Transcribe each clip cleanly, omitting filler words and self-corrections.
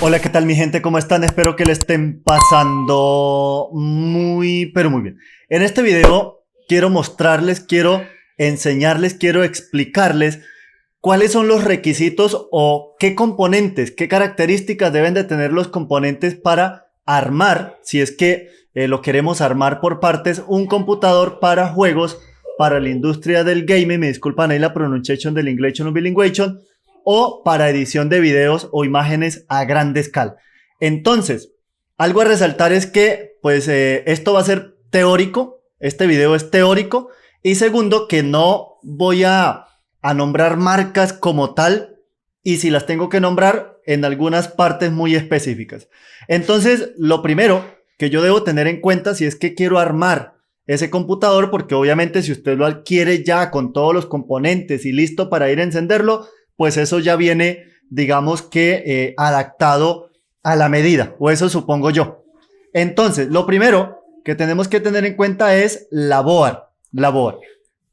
Hola, ¿qué tal mi gente? ¿Cómo están? Espero que le estén pasando muy, pero muy bien. En este video quiero mostrarles, quiero enseñarles, quiero explicarles cuáles son los requisitos o qué componentes, qué características deben de tener los componentes para armar, si es que lo queremos armar por partes, un computador para juegos, para la industria del gaming, me disculpan ahí la pronunciación del inglés o bilinguation, o para edición de videos o imágenes a grande escala. Entonces, algo a resaltar es que pues esto va a ser teórico, este video es teórico, y segundo, que no voy a nombrar marcas como tal, y si las tengo que nombrar en algunas partes muy específicas. Entonces, lo primero que yo debo tener en cuenta si es que quiero armar ese computador, porque obviamente si usted lo adquiere ya con todos los componentes y listo para ir a encenderlo, pues eso ya viene, digamos que adaptado a la medida, o eso supongo yo. Entonces, lo primero que tenemos que tener en cuenta es la board. La board.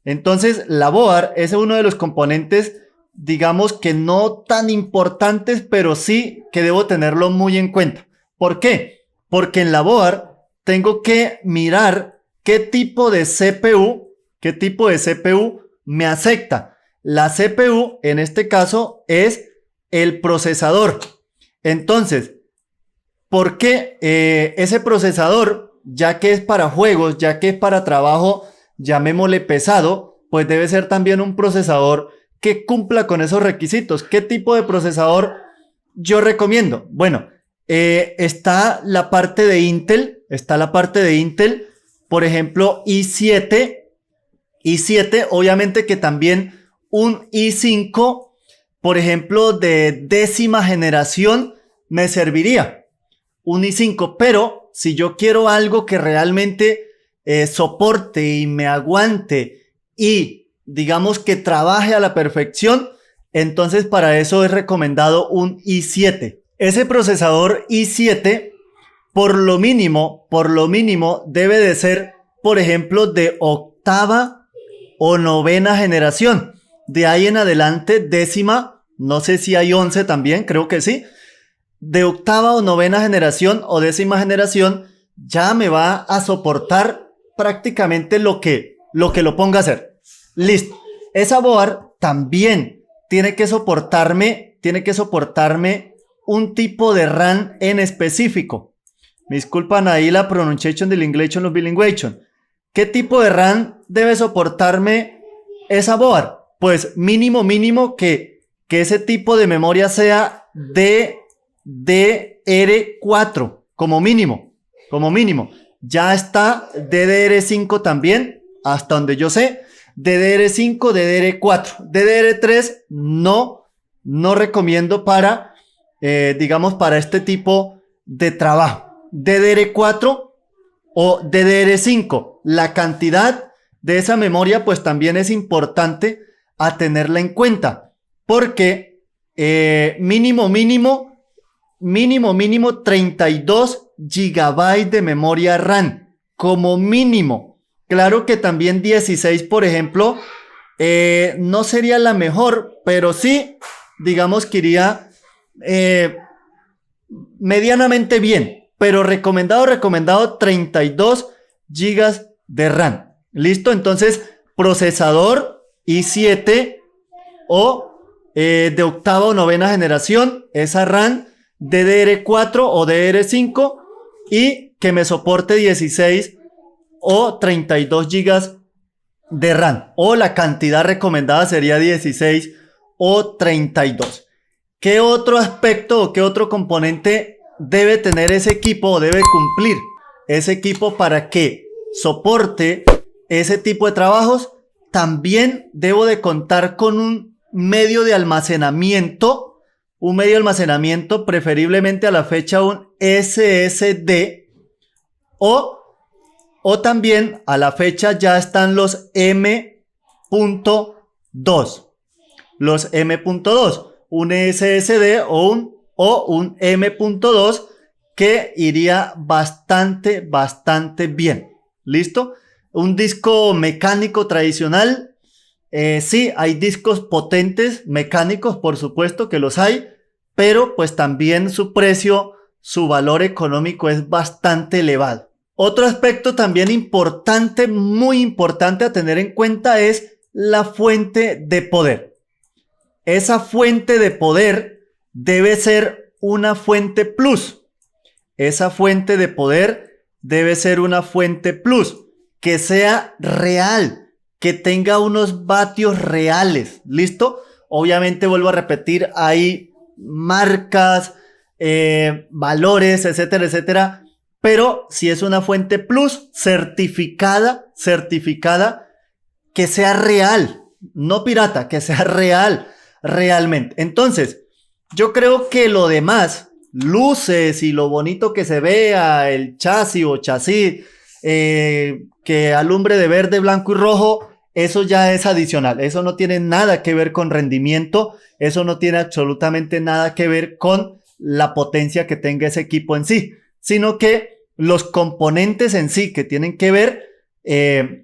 Entonces, la board es uno de los componentes, digamos que no tan importantes, pero sí que debo tenerlo muy en cuenta. ¿Por qué? Porque en la board tengo que mirar qué tipo de CPU me acepta. La CPU, en este caso, es el procesador. Entonces, ¿por qué ese procesador, ya que es para juegos, ya que es para trabajo, llamémosle pesado, pues debe ser también un procesador que cumpla con esos requisitos? ¿Qué tipo de procesador yo recomiendo? Bueno, está la parte de Intel, por ejemplo, i7, obviamente que también un i5, por ejemplo, de 10ª generación me serviría. Un i5, pero si yo quiero algo que realmente soporte y me aguante y digamos que trabaje a la perfección, entonces para eso es recomendado un i7. Ese procesador i7 por lo mínimo debe de ser, por ejemplo, de 8ª o 9ª generación. De ahí en adelante, 10ª, no sé si hay 11 también, creo que sí. De 8ª o 9ª generación o 10ª generación, ya me va a soportar prácticamente lo ponga a hacer. Listo. Esa board también tiene que soportarme un tipo de RAM en específico. Me disculpan ahí la pronunciación del inglés o bilinguation. ¿Qué tipo de RAM debe soportarme esa board? Pues mínimo que ese tipo de memoria sea DDR4 como mínimo. Ya está DDR5 también, hasta donde yo sé. DDR5, DDR4, DDR3 no recomiendo para, digamos, para este tipo de trabajo. DDR4 o DDR5. La cantidad de esa memoria pues también es importante a tenerla en cuenta, porque mínimo 32 GB de memoria RAM como mínimo. Claro que también 16, por ejemplo, no sería la mejor, pero sí, digamos que iría medianamente bien, pero recomendado 32 gigas de RAM. ¿Listo? Entonces, procesador i7 o de 8ª o 9ª generación, esa RAM DDR4 o DDR5 y que me soporte 16 o 32 gigas de RAM, o la cantidad recomendada sería 16 o 32. ¿Qué otro aspecto o qué otro componente debe tener ese equipo o debe cumplir ese equipo para que soporte ese tipo de trabajos? También debo de contar con un medio de almacenamiento, preferiblemente a la fecha un SSD, o también a la fecha ya están los M.2, un SSD o un M.2 que iría bastante bien. ¿Listo? Un disco mecánico tradicional. Sí, hay discos potentes mecánicos, por supuesto que los hay, pero pues también su precio, su valor económico es bastante elevado. Otro aspecto también importante, muy importante a tener en cuenta es la fuente de poder. Esa fuente de poder debe ser una fuente plus. Esa fuente de poder debe ser una fuente plus, que sea real, que tenga unos vatios reales. ¿Listo? Obviamente, vuelvo a repetir, hay marcas, valores, etcétera, etcétera. Pero si es una fuente plus, certificada, que sea real, no pirata, que sea real, realmente. Entonces, yo creo que lo demás, luces y lo bonito que se vea, el chasis o chasis, que alumbre de verde, blanco y rojo, eso ya es adicional. Eso no tiene nada que ver con rendimiento, eso no tiene absolutamente nada que ver con la potencia que tenga ese equipo en sí, sino que los componentes en sí que tienen que ver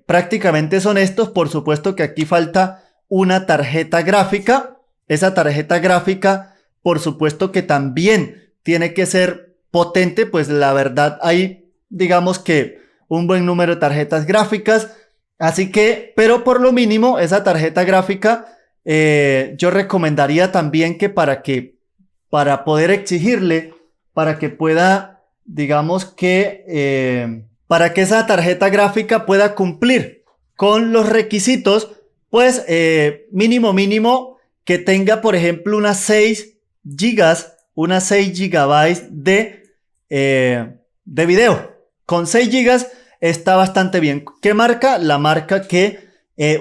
prácticamente son estos. Por supuesto que aquí falta una tarjeta gráfica. Esa tarjeta gráfica, por supuesto que también tiene que ser potente, pues la verdad hay, digamos que un buen número de tarjetas gráficas. Así que, pero por lo mínimo, esa tarjeta gráfica, yo recomendaría también que para poder exigirle, para que pueda, digamos que, para que esa tarjeta gráfica pueda cumplir con los requisitos, pues mínimo que tenga, por ejemplo, unas 6 gigas, unas 6 gigabytes de video. Con 6 gigas está bastante bien. ¿Qué marca? La marca que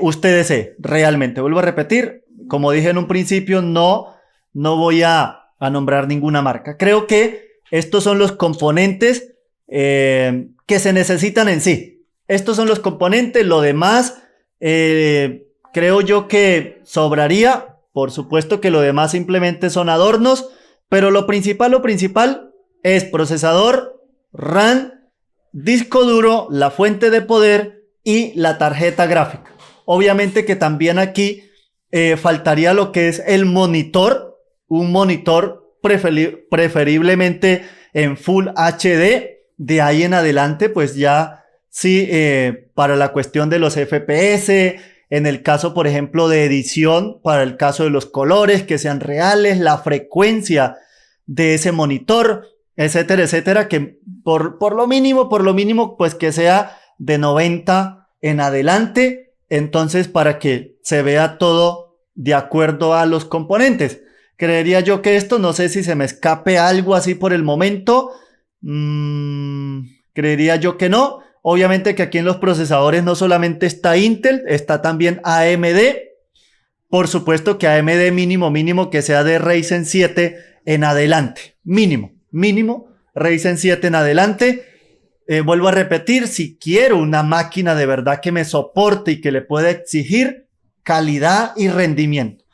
usted desee, realmente. Vuelvo a repetir, como dije en un principio, no voy a nombrar ninguna marca. Creo que estos son los componentes que se necesitan en sí. Estos son los componentes, lo demás creo yo que sobraría. Por supuesto que lo demás simplemente son adornos, pero lo principal es procesador, RAM, disco duro, la fuente de poder y la tarjeta gráfica. Obviamente que también aquí faltaría lo que es el monitor, un monitor preferiblemente en Full HD. De ahí en adelante, pues ya sí, para la cuestión de los FPS, en el caso, por ejemplo, de edición, para el caso de los colores que sean reales, la frecuencia de ese monitor, etcétera, etcétera, que por lo mínimo, pues que sea de 90 en adelante. Entonces, para que se vea todo de acuerdo a los componentes. Creería yo que esto, no sé si se me escape algo así por el momento. Creería yo que no. Obviamente que aquí en los procesadores no solamente está Intel, está también AMD. Por supuesto que AMD mínimo que sea de Ryzen 7 en adelante. Mínimo Ryzen 7 en adelante. Vuelvo a repetir, si quiero una máquina de verdad que me soporte y que le pueda exigir calidad y rendimiento.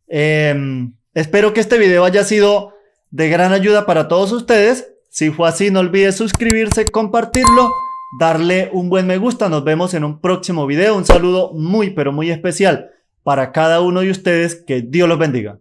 Espero que este video haya sido de gran ayuda para todos ustedes. Si fue así, no olvides suscribirse, compartirlo, darle un buen me gusta. Nos vemos en un próximo video. Un saludo muy, pero muy especial para cada uno de ustedes. Que Dios los bendiga.